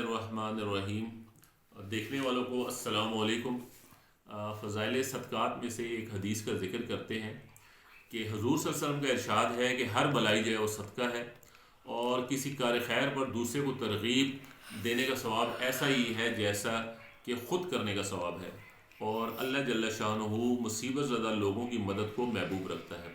बिस्मिल्लाहिर्रहमानिर्रहीम। देखने वालों को अस्सलाम वालेकुम। फ़ज़ाइल सदक़ात में से एक हदीस का ज़िक्र करते हैं कि हुज़ूर सल्लल्लाहु अलैहि वसल्लम का इरशाद है कि हर भलाई जो है वो सदका है, और किसी कार खैर पर दूसरे को तरग़ीब देने का सवाब ऐसा ही है जैसा कि ख़ुद करने का सवाब है, और अल्लाह जल्ल शानहू मुसीबत ज़दा लोगों की मदद को महबूब रखता है।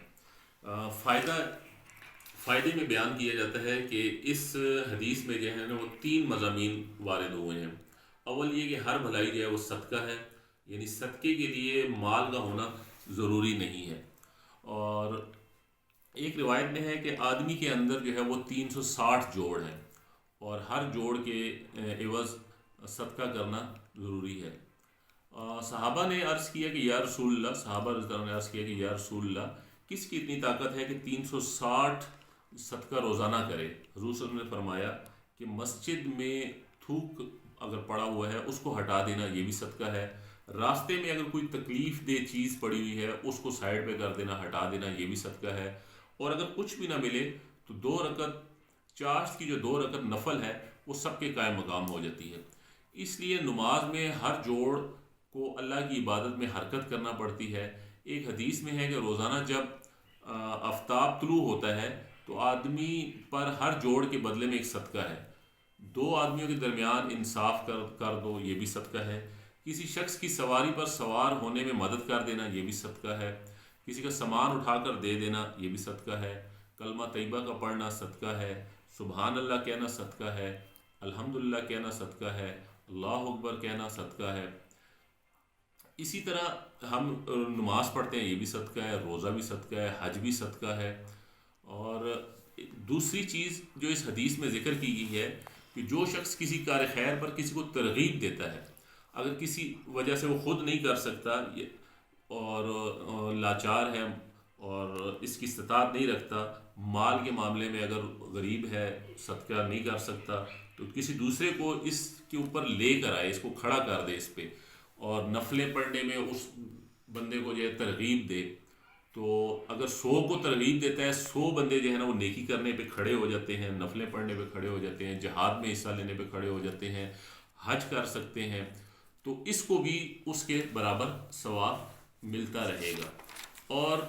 फ़ायदे में बयान किया जाता है कि इस हदीस में जो है ना वो 3 मज़ामीन वारिद हुए हैं। अव्वल ये कि हर भलाई जो है वो सदका है, यानी सदक़े के लिए माल का होना ज़रूरी नहीं है। और एक रिवायत में है कि आदमी के अंदर जो है वो 360 जोड़ हैं, और हर जोड़ के एवज़ सदका करना ज़रूरी है। सहाबा ने अर्ज़ किया कि या रसूलल्लाह, सहाबा रज़ियल्लाहु ने अर्ज़ किया कि या रसूलल्लाह, किसकी इतनी ताकत है कि 360 सदका रोज़ाना करे। हुज़ूर सल्लल्लाहु अलैहि वसल्लम ने फरमाया कि मस्जिद में थूक अगर पड़ा हुआ है उसको हटा देना ये भी सदका है, रास्ते में अगर कोई तकलीफ़ दे चीज़ पड़ी हुई है उसको साइड पे कर देना, हटा देना ये भी सदका है, और अगर कुछ भी ना मिले तो 2 रकत चाश की जो 2 रकत नफल है वो सबके कायम मकाम हो जाती है। इसलिए नमाज में हर जोड़ को अल्लाह की इबादत में हरकत करना पड़ती है। एक हदीस में है कि रोज़ाना जब आफ्ताब तुलू होता है तो आदमी पर हर जोड़ के बदले में एक सदका है। 2 आदमियों के दरमियान इंसाफ कर दो ये भी सदका है। किसी शख्स की सवारी पर सवार होने में मदद कर देना ये भी सदका है। किसी का सामान उठाकर दे देना ये भी सदका है। कलमा तैयबा का पढ़ना सदका है। सुबहान अल्लाह कहना सदका है। अल्हम्दुलिल्लाह कहना सदका है। अल्लाहु अकबर कहना सदका है। इसी तरह हम नमाज़ पढ़ते हैं ये भी सदका है, रोज़ा भी सदका है, हज भी सदका है। और दूसरी चीज़ जो इस हदीस में ज़िक्र की गई है कि जो शख्स किसी कार खैर पर किसी को तरग़ीब देता है, अगर किसी वजह से वो ख़ुद नहीं कर सकता और लाचार है और इसकी इस्तिताअत नहीं रखता, माल के मामले में अगर गरीब है, सदका नहीं कर सकता, तो किसी दूसरे को इसके ऊपर ले कर आए, इसको खड़ा कर दे इस पे, और नफलें पढ़ने में उस बंदे को जो है तरग़ीब दे। तो अगर 100 को तरग़ीब देता है, 100 बंदे जो है ना वो नेकी करने पे खड़े हो जाते हैं, नफलें पढ़ने पे खड़े हो जाते हैं, जिहाद में हिस्सा लेने पे खड़े हो जाते हैं, हज कर सकते हैं, तो इसको भी उसके बराबर सवाब मिलता रहेगा। और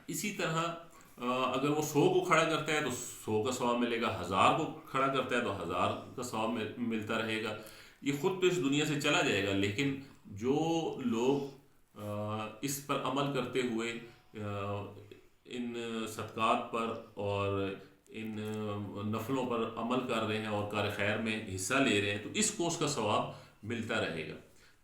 इसी तरह अगर वो 100 को खड़ा करता है तो 100 का सवाब मिलेगा, 1000 को खड़ा करता है तो 1000 का सवाब मिलता रहेगा। ये ख़ुद तो इस दुनिया से चला जाएगा, लेकिन जो लोग इस पर अमल करते हुए इन सदक़ात पर और इन नफलों पर अमल कर रहे हैं और कार खैर में हिस्सा ले रहे हैं, तो इसको उसका सवाब मिलता रहेगा।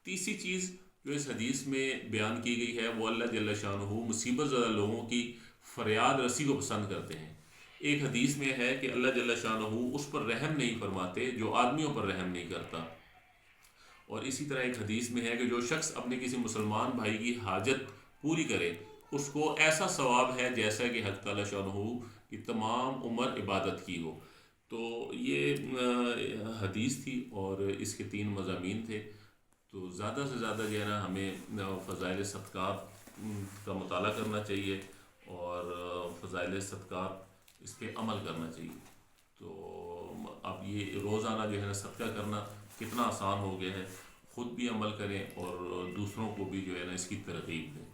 तीसरी चीज़ जो इस हदीस में बयान की गई है वो अल्लाह जल्ल शानहू मुसीबत ज़दा लोगों की फ़रियाद रसी को पसंद करते हैं। एक हदीस में है कि अल्लाह जल्ल शानहू उस पर रहम नहीं फरमाते जो आदमियों पर रहम नहीं करता। और इसी तरह एक हदीस में है कि जो शख्स अपने किसी मुसलमान भाई की हाजत पूरी करे उसको ऐसा सवाब है जैसा कि हक़ ताला शानहू की तमाम उम्र इबादत की हो। तो ये हदीस थी और इसके 3 मज़ामीन थे। तो ज़्यादा से ज़्यादा जो है ना हमें फ़ज़ाइल सदक़ात का मुताला करना चाहिए और फ़ज़ाइल सदक़ात इस पर अमल करना चाहिए। तो अब ये रोज़ाना जो है ना सदका करना कितना आसान हो गया है, ख़ुद भी अमल करें और दूसरों को भी जो है ना इसकी तरग़ीब दें।